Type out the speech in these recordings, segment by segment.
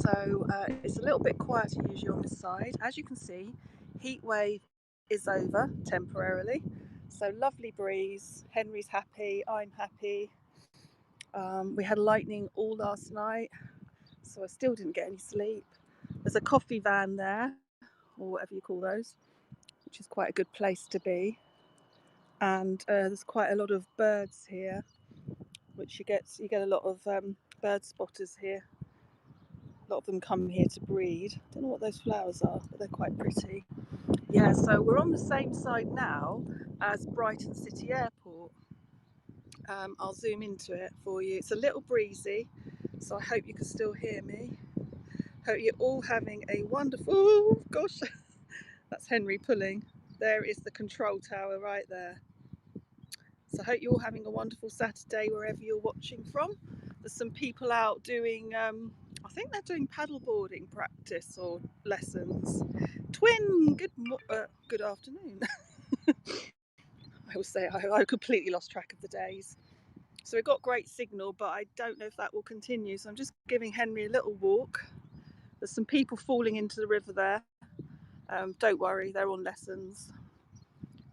So it's a little bit quieter usually on this side. As you can see, heat wave is over temporarily. So lovely breeze. Henry's happy. I'm happy. We had lightning all last night, so I still didn't get any sleep. There's a coffee van there, or whatever you call those, which is quite a good place to be. And there's quite a lot of birds here, which you get a lot of bird spotters here. A lot of them come here to breed. Don't know what those flowers are, but they're quite pretty. Yeah, so we're on the same side now as Brighton City Airport. I'll zoom into it for you. It's a little breezy, so I hope you can still hear me. Hope you're all having a wonderful, oh gosh, that's Henry pulling. There is the control tower right there. So I hope you're all having a wonderful Saturday wherever you're watching from. There's some people out doing, I think they're doing paddleboarding practice or lessons. Twin, good afternoon. I will say I completely lost track of the days. So we've got great signal, but I don't know if that will continue. So I'm just giving Henry a little walk. There's some people falling into the river there. Don't worry, they're on lessons.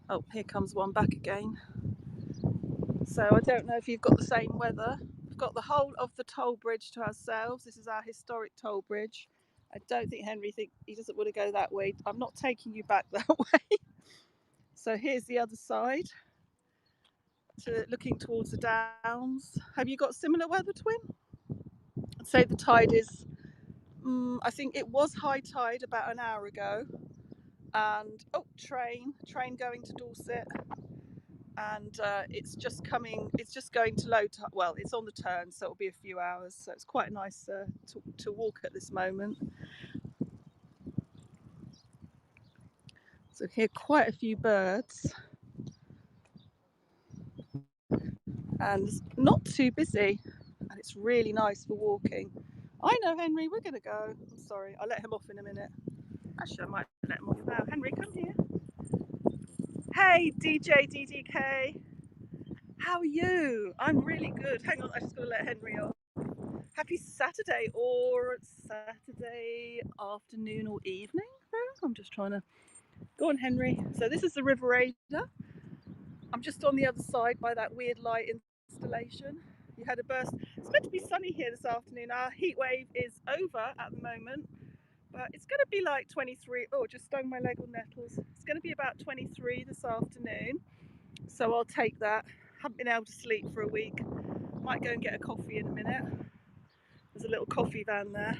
Oh, here comes one back again. So I don't know if you've got the same weather. We've got the whole of the toll bridge to ourselves. This is our historic toll bridge. I don't think Henry he doesn't want to go that way. I'm not taking you back that way. So here's the other side, looking towards the downs. Have you got similar weather, Twin? I'd say the tide is, I think it was high tide about an hour ago. And train going to Dorset. And it's just going to low tide. Well, it's on the turn, so it'll be a few hours. So it's quite nice to walk at this moment. So here, quite a few birds. And it's not too busy, and it's really nice for walking. I know, Henry, we're going to go. I'm sorry, I'll let him off in a minute. Actually, I might let him off now. Henry, come here. Hey, DJ DDK. How are you? I'm really good. Hang on, I just got to let Henry off. Happy Saturday, or Saturday afternoon or evening. I'm just trying to go on, Henry. So this is the River Ada. I'm just on the other side by that weird light installation. You had a burst. It's meant to be sunny here this afternoon. Our heat wave is over at the moment, but it's going to be like 23. Oh, just stung my leg on nettles. It's going to be about 23 this afternoon. So I'll take that. Haven't been able to sleep for a week. Might go and get a coffee in a minute. There's a little coffee van there.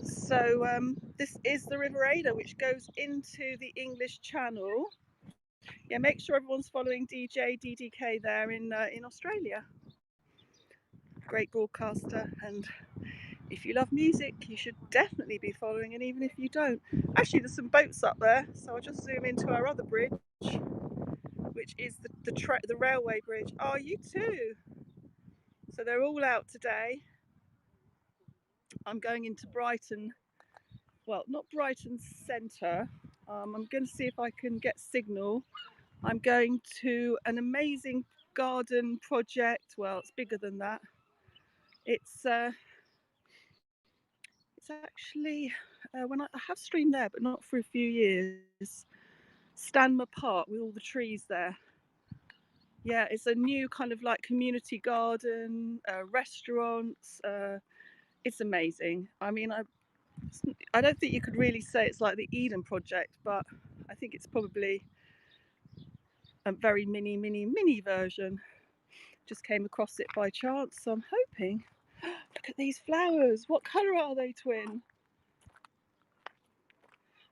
So this is the River Ada, which goes into the English Channel. Yeah, make sure everyone's following DJ DDK there in Australia. Great broadcaster, and if you love music, you should definitely be following, and even if you don't. Actually, there's some boats up there, so I'll just zoom into our other bridge, which is the railway bridge. Oh, you too. So they're all out today. I'm going into Brighton, well, not Brighton Centre. I'm going to see if I can get signal. I'm going to an amazing garden project. Well, it's bigger than that. It's actually, when I have streamed there, but not for a few years. Stanmer Park with all the trees there. Yeah, it's a new kind of like community garden, restaurants. It's amazing. I mean, I don't think you could really say it's like the Eden Project, but I think it's probably a very mini version. Just came across it by chance, so I'm hoping. Look at these flowers. What colour are they, Twin?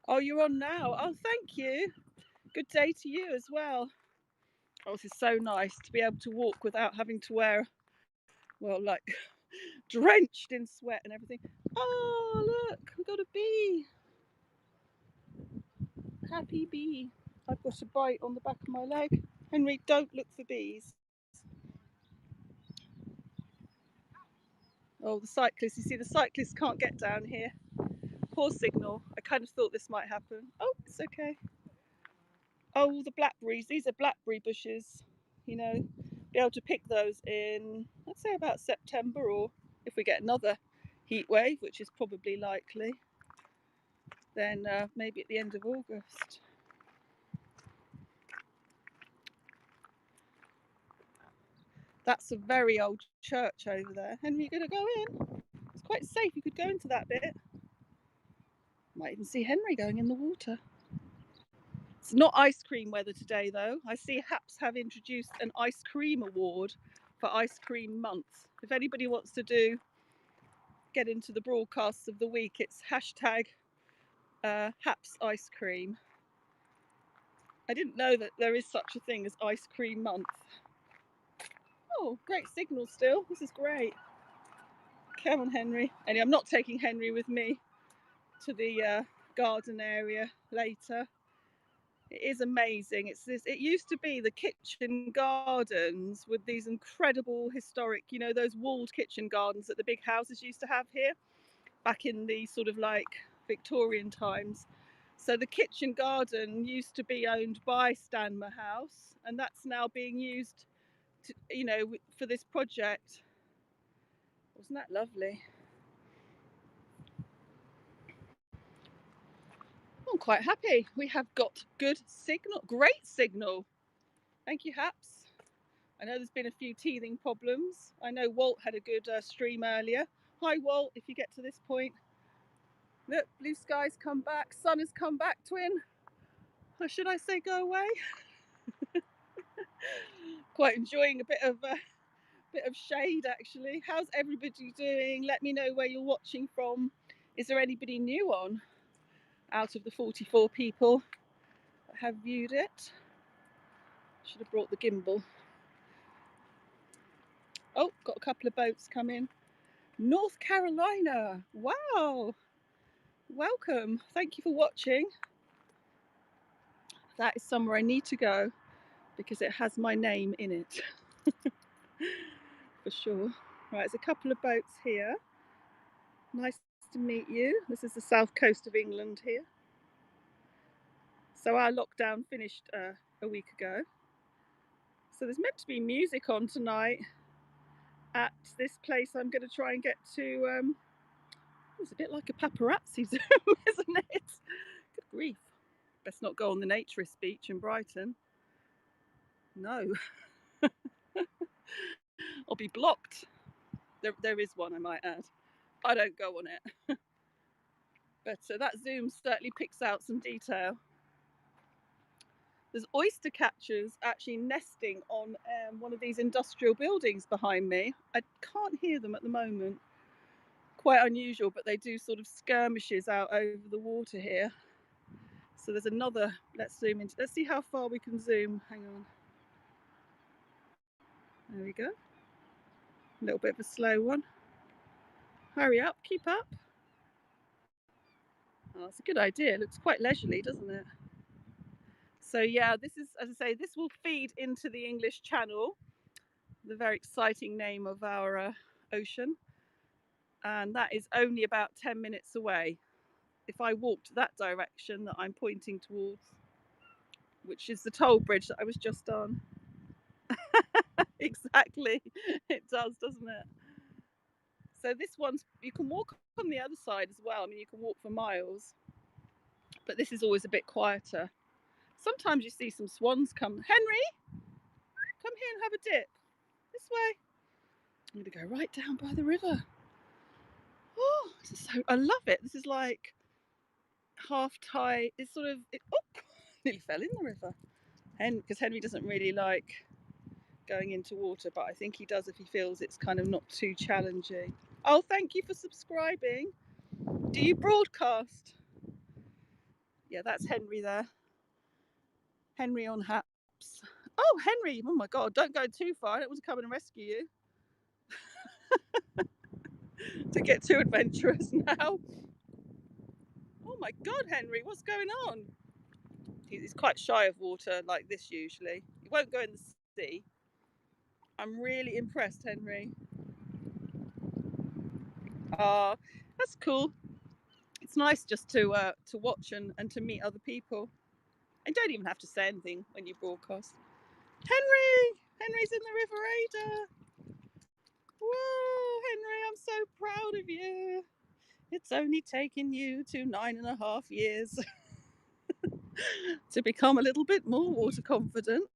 Oh, you're on now. Oh, thank you. Good day to you as well. Oh, this is so nice to be able to walk without having to wear, well, like drenched in sweat and everything. Oh, look, we've got a bee. Happy bee. I've got a bite on the back of my leg. Henry, don't look for bees. Oh, the cyclists. You see, the cyclists can't get down here. Poor signal. I kind of thought this might happen. Oh, it's okay. Oh, the blackberries. These are blackberry bushes. You know, be able to pick those in, let's say, about September, or if we get another heat wave, which is probably likely, then maybe at the end of August. That's a very old church over there. Henry, you gonna go in? It's quite safe. You could go into that bit. Might even see Henry going in the water. It's not ice cream weather today, though. I see Haps have introduced an ice cream award for Ice Cream Month. If anybody wants to get into the broadcasts of the week, it's hashtag Haps Ice Cream. I didn't know that there is such a thing as Ice Cream Month. Oh, great signal still. This is great. Come on, Henry. Anyway, I'm not taking Henry with me to the garden area later. It is amazing. It used to be the kitchen gardens with these incredible historic, you know, those walled kitchen gardens that the big houses used to have here back in the sort of like Victorian times. So the kitchen garden used to be owned by Stanmer House, and that's now being used to, you know, for this project. Wasn't that lovely? I'm quite happy. We have got good signal, great signal. Thank you, Haps. I know there's been a few teething problems. I know Walt had a good stream earlier. Hi, Walt, if you get to this point. Look, blue skies come back, sun has come back, twin. Or should I say go away? Quite enjoying a bit of shade, actually. How's everybody doing? Let me know where you're watching from. Is there anybody new on out of the 44 people that have viewed it? Should have brought the gimbal. Oh, got a couple of boats coming. North Carolina. Wow. Welcome. Thank you for watching. That is somewhere I need to go because it has my name in it. For sure. Right, there's a couple of boats here. Nice to meet you. This is the south coast of England here. So our lockdown finished a week ago. So there's meant to be music on tonight at this place I'm going to try and get to. It's a bit like a paparazzi zoom, isn't it? Good grief. Best not go on the naturist beach in Brighton. No. I'll be blocked. There is one, I might add. I don't go on it. But that zoom certainly picks out some detail. There's oyster catchers actually nesting on one of these industrial buildings behind me. I can't hear them at the moment. Quite unusual, but they do sort of skirmishes out over the water here. So there's another, let's zoom into, let's see how far we can zoom. Hang on. There we go. A little bit of a slow one. Hurry up, keep up. Oh, that's a good idea. It looks quite leisurely, doesn't it? So yeah, this is, as I say, this will feed into the English Channel, the very exciting name of our ocean. And that is only about 10 minutes away. If I walked that direction that I'm pointing towards, which is the toll bridge that I was just on. Exactly, it does, doesn't it? So this one's, you can walk on the other side as well. I mean, you can walk for miles, but this is always a bit quieter. Sometimes you see some swans come. Henry, come here and have a dip. This way. I'm going to go right down by the river. Oh, this is so, I love it. This is like half tide. It's sort of, oh, nearly fell in the river. Because Henry doesn't really like going into water, but I think he does if he feels it's kind of not too challenging. Oh, thank you for subscribing. Do you broadcast? Yeah, that's Henry there. Henry on Haps. Oh, Henry, oh my God, don't go too far. I don't want to come and rescue you. To get too adventurous now. Oh my God, Henry, what's going on? He's quite shy of water like this usually. He won't go in the sea. I'm really impressed, Henry. Ah, that's cool. It's nice just to watch and to meet other people. And don't even have to say anything when you broadcast. Henry's in the River Ada. Whoa, Henry, I'm so proud of you. It's only taken you to 9.5 years to become a little bit more water confident.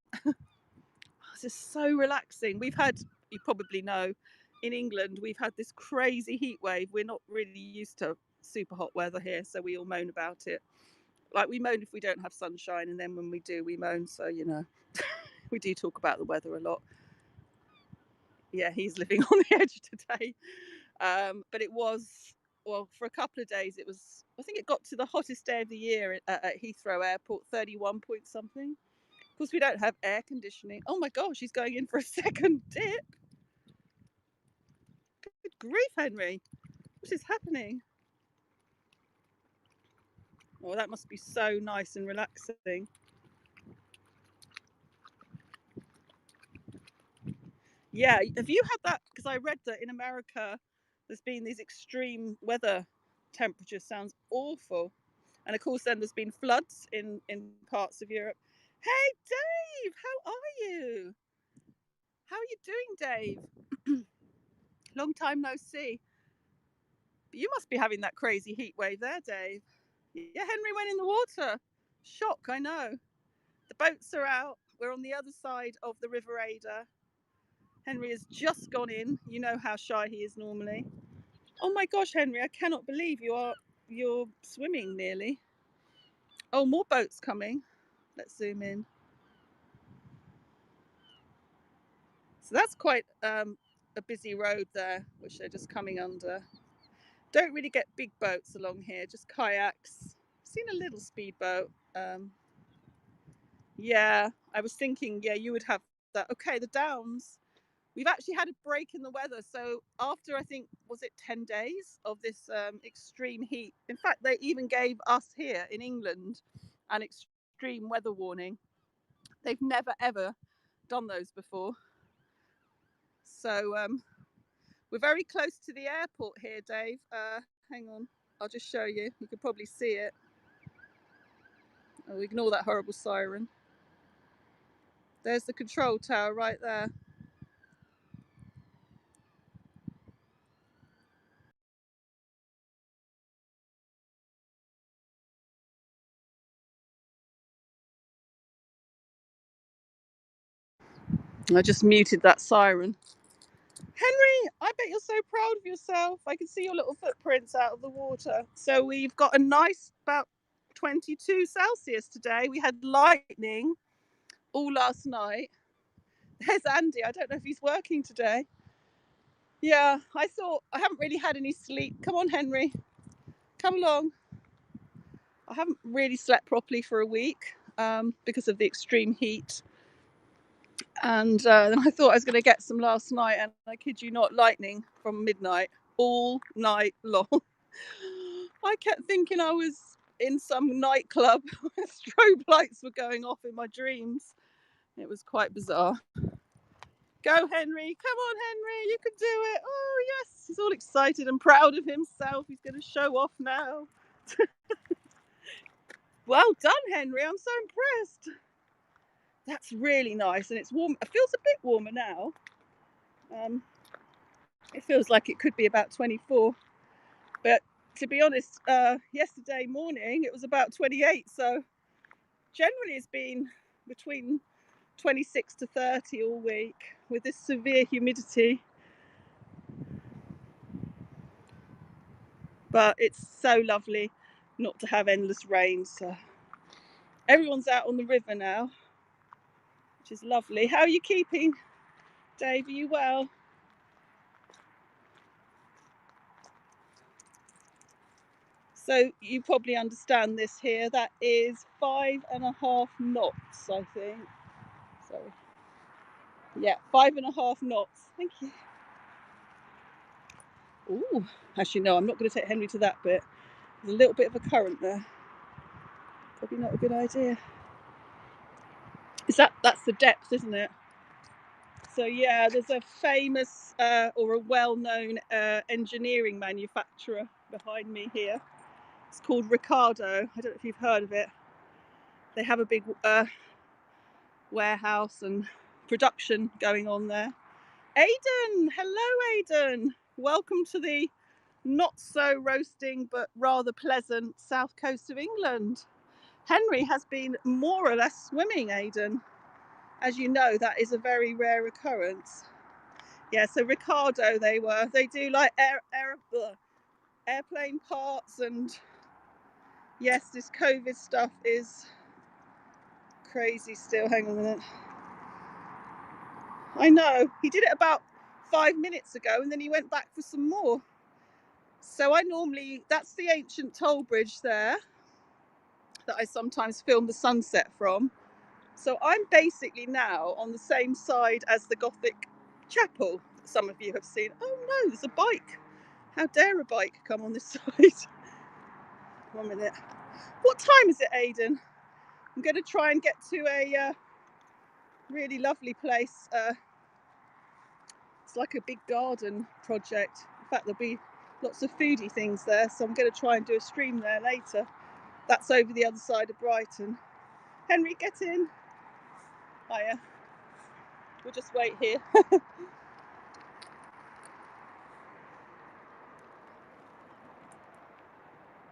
This is so relaxing. We've had, you probably know, in England, we've had this crazy heat wave. We're not really used to super hot weather here, so we all moan about it. Like, we moan if we don't have sunshine, and then when we do, we moan. So, we do talk about the weather a lot. Yeah, he's living on the edge today. But it was, well, for a couple of days, it was, I think it got to the hottest day of the year at Heathrow Airport, 31 point something. Of course, we don't have air conditioning. Oh my gosh, he's going in for a second dip. Good grief, Henry. What is happening? Oh, that must be so nice and relaxing. Yeah, have you had that? Because I read that in America, there's been these extreme weather temperatures. Sounds awful. And of course, then there's been floods in parts of Europe. Hey, Dave, how are you? How are you doing, Dave? Long time no see. But you must be having that crazy heat wave there, Dave. Yeah, Henry went in the water. Shock, I know. The boats are out. We're on the other side of the River Ada. Henry has just gone in. You know how shy he is normally. Oh my gosh, Henry, I cannot believe you're swimming nearly. Oh, more boats coming. Let's zoom in. So that's quite a busy road there, which they're just coming under. Don't really get big boats along here, just kayaks. I've seen a little speedboat. Yeah, I was thinking, yeah, you would have that. Okay, the Downs. We've actually had a break in the weather. So after, I think, was it 10 days of this extreme heat? In fact, they even gave us here in England an extreme weather warning. They've never, ever done those before. So we're very close to the airport here, Dave. Hang on, I'll just show you. You can probably see it. Oh, ignore that horrible siren. There's the control tower right there. I just muted that siren. Henry, I bet you're so proud of yourself. I can see your little footprints out of the water. So we've got a nice about 22 Celsius today. We had lightning all last night. There's Andy. I don't know if he's working today. Yeah, I thought I haven't really had any sleep. Come on, Henry. Come along. I haven't really slept properly for a week because of the extreme heat. And then I thought I was going to get some last night, and I kid you not, lightning from midnight all night long. I kept thinking I was in some nightclub where strobe lights were going off in my dreams. It was quite bizarre. Go, Henry. Come on, Henry. You can do it. Oh, yes. He's all excited and proud of himself. He's going to show off now. Well done, Henry. I'm so impressed. That's really nice. And it's warm. It feels a bit warmer now. It feels like it could be about 24. But to be honest, yesterday morning it was about 28. So generally it's been between 26 to 30 all week with this severe humidity. But it's so lovely not to have endless rain. So everyone's out on the river now, which is lovely. How are you keeping, Dave? Are you well? So you probably understand this here. That is 5.5 knots, I think. Sorry. Yeah, 5.5 knots. Thank you. Ooh, actually, no, I'm not going to take Henry to that bit. There's a little bit of a current there. Probably not a good idea. That's the depth, isn't it? So yeah, there's a famous or a well-known engineering manufacturer behind me here. It's called Ricardo. I don't know if you've heard of it. They have a big warehouse and production going on there. Aidan, hello Aidan. Welcome to the not so roasting but rather pleasant south coast of England. Henry has been more or less swimming, Aidan. As you know, that is a very rare occurrence. Yeah, so Ricardo they do like airplane parts, and yes, this COVID stuff is crazy still. Hang on a minute. I know, he did it about 5 minutes ago and then he went back for some more. So that's the ancient toll bridge there that I sometimes film the sunset from. So I'm basically now on the same side as the Gothic chapel that some of you have seen. Oh no, there's a bike. How dare a bike come on this side? 1 minute. What time is it, Aidan? I'm going to try and get to a really lovely place. It's like a big garden project. In fact, there'll be lots of foodie things there, so I'm going to try and do a stream there later. That's over the other side of Brighton. Henry, get in. Hiya. We'll just wait here.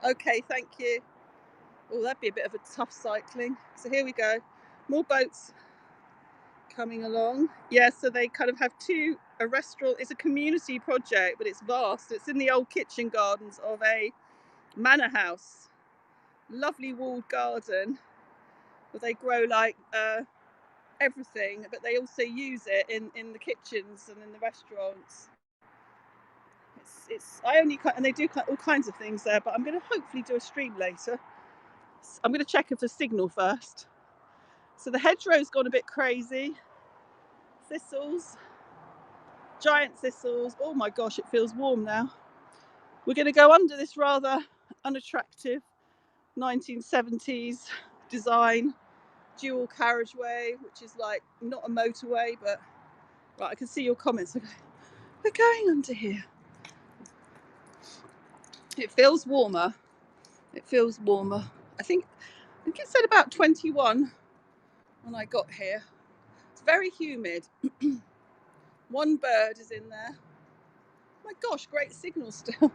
Okay, thank you. Oh, that'd be a bit of a tough cycling. So here we go. More boats coming along. Yeah, so they kind of have a restaurant. It's a community project, but it's vast. It's in the old kitchen gardens of a manor house. Lovely walled garden where they grow like everything, but they also use it in the kitchens and in the restaurants. And they do all kinds of things there, but I'm going to hopefully do a stream later. I'm going to check if there's signal first. So the hedgerow's gone a bit crazy. Thistles, giant thistles. Oh my gosh, it feels warm now. We're going to go under this rather unattractive 1970s design dual carriageway, which is like not a motorway, but right, I can see your comments. Okay, we're going under here. It feels warmer. It feels warmer. I think it said about 21 when I got here. It's very humid. One bird is in there. My gosh, great signal still.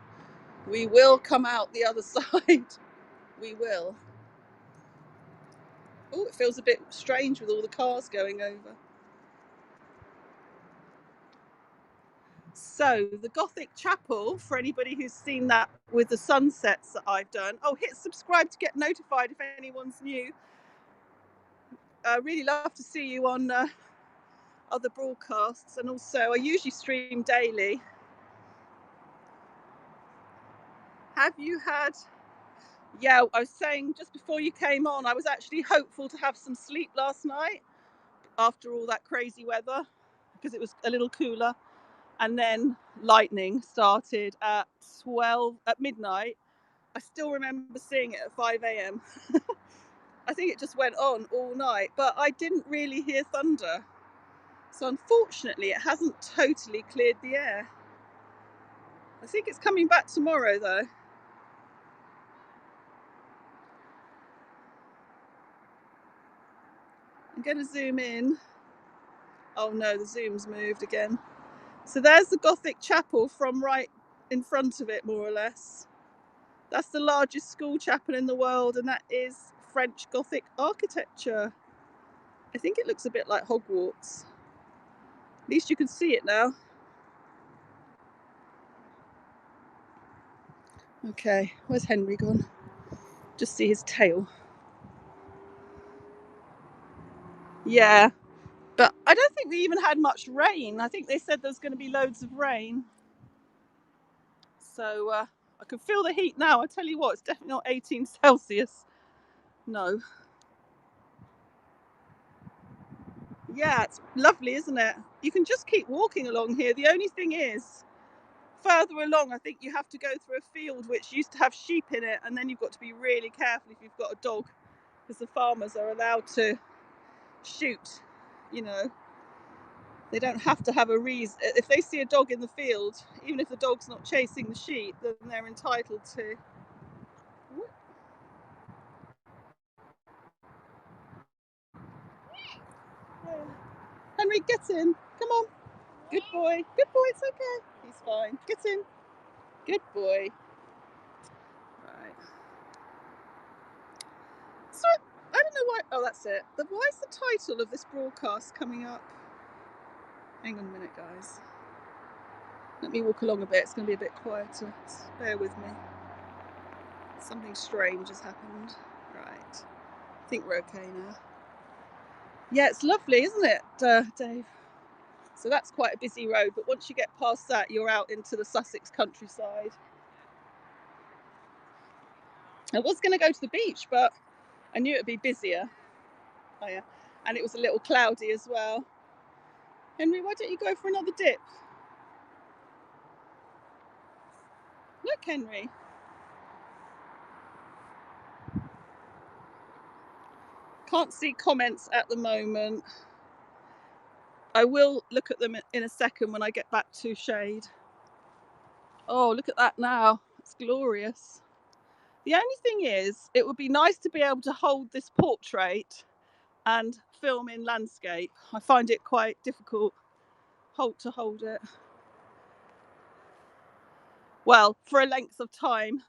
We will come out the other side. We will. Oh, it feels a bit strange with all the cars going over. So the Gothic Chapel, for anybody who's seen that with the sunsets that I've done. Oh, hit subscribe to get notified if anyone's new. I really love to see you on other broadcasts, and also I usually stream daily. Have you had? Yeah, I was saying just before you came on, I was actually hopeful to have some sleep last night after all that crazy weather because it was a little cooler, and then lightning started at midnight. I still remember seeing it at 5 a.m. I think it just went on all night, but I didn't really hear thunder. So unfortunately, it hasn't totally cleared the air. I think it's coming back tomorrow, though. I'm going to zoom in. Oh no, the zoom's moved again. So there's the Gothic chapel from right in front of it, more or less. That's the largest school chapel in the world, and that is French Gothic architecture. I think it looks a bit like Hogwarts. At least you can see it now. Okay, where's Henry gone? Just see his tail. Yeah, but I don't think we even had much rain. I think they said there's going to be loads of rain. So I can feel the heat now. I tell you what, it's definitely not 18 Celsius. No. Yeah, it's lovely, isn't it? You can just keep walking along here. The only thing is, further along, I think you have to go through a field which used to have sheep in it, and then you've got to be really careful if you've got a dog, because the farmers are allowed to shoot. You know, they don't have to have a reason. If they see a dog in the field, even if the dog's not chasing the sheep, then they're entitled to. Henry, get in. Come on. Good boy. Good boy. It's okay. He's fine. Get in. Good boy. Right. So I don't know why. Oh, that's it. Why is the title of this broadcast coming up? Hang on a minute, guys. Let me walk along a bit. It's going to be a bit quieter. Bear with me. Something strange has happened. Right. I think we're okay now. Yeah, it's lovely, isn't it, Dave? So that's quite a busy road, but once you get past that, you're out into the Sussex countryside. I was going to go to the beach, but I knew it'd be busier. Oh yeah, and it was a little cloudy as well. Henry, why don't you go for another dip? Look, Henry. Can't see comments at the moment. I will look at them in a second when I get back to shade. Oh, look at that now. It's glorious. The only thing is, it would be nice to be able to hold this portrait and film in landscape. I find it quite difficult to hold it. Well, for a length of time.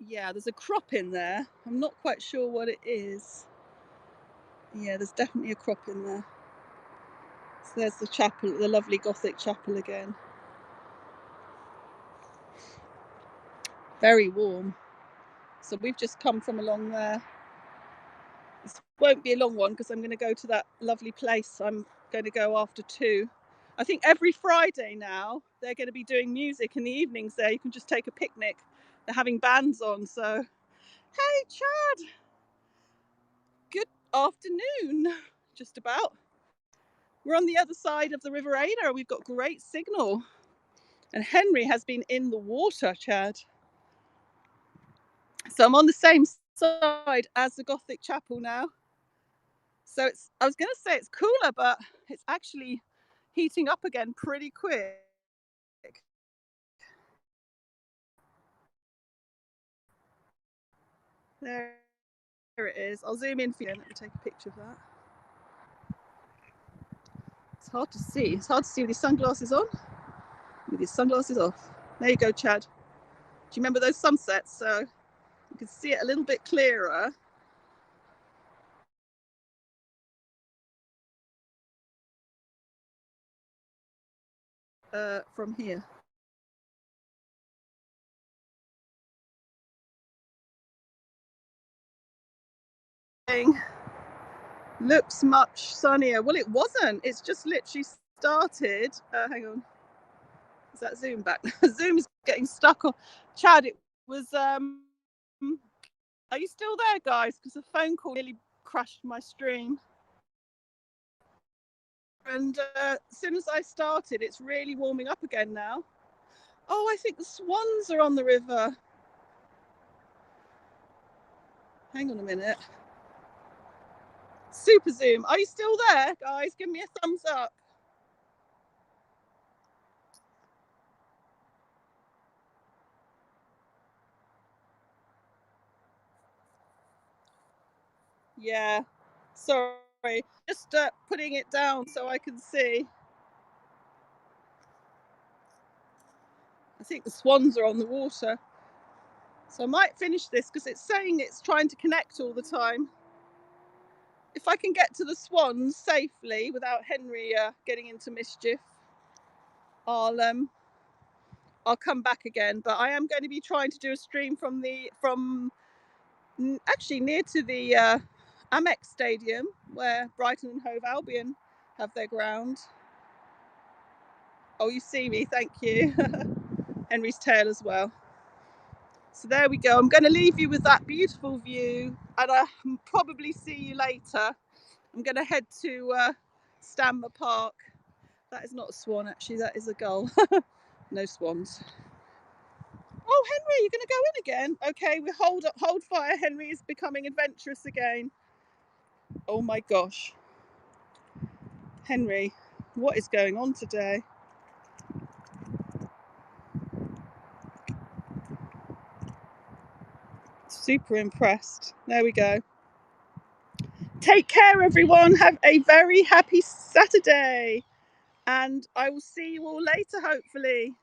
Yeah, there's a crop in there. I'm not quite sure what it is. Yeah, there's definitely a crop in there. So there's the chapel, the lovely Gothic chapel again. Very warm. So we've just come from along there. This won't be a long one because I'm going to go to that lovely place. I'm going to go after 2. I think every Friday now they're going to be doing music in the evenings there. You can just take a picnic. They're having bands on. So, hey, Chad. Good afternoon. Just about. We're on the other side of the River Ada. We've got great signal. And Henry has been in the water, Chad. So I'm on the same side as the Gothic chapel now. So I was going to say it's cooler, but it's actually heating up again pretty quick. There it is. I'll zoom in for you. Let me take a picture of that. It's hard to see. It's hard to see with your sunglasses on, with your sunglasses off. There you go, Chad. Do you remember those sunsets? So you can see it a little bit clearer. From here. Looks much sunnier. Well, it wasn't. It's just literally started. Hang on. Is that Zoom back? Zoom's getting stuck on. Chad, it was. Are you still there, guys? Because a phone call nearly crashed my stream. And as soon as I started, it's really warming up again now. Oh, I think the swans are on the river. Hang on a minute. Super Zoom. Are you still there, guys? Give me a thumbs up. Yeah. Sorry. Just putting it down so I can see. I think the swans are on the water. So I might finish this because it's saying it's trying to connect all the time. If I can get to the swans safely without Henry getting into mischief, I'll come back again. But I am going to be trying to do a stream from actually near to the Amex Stadium where Brighton and Hove Albion have their ground. Oh, you see me, thank you. Henry's tail as well. So there we go. I'm going to leave you with that beautiful view, and I'll probably see you later. I'm going to head to Stanmer Park. That is not a swan, actually. That is a gull. No swans. Oh, Henry, you're going to go in again? Okay, we hold fire. Henry is becoming adventurous again. Oh my gosh. Henry, what is going on today? super impressed. There we go. Take care, everyone. Have a very happy Saturday. And I will see you all later, hopefully.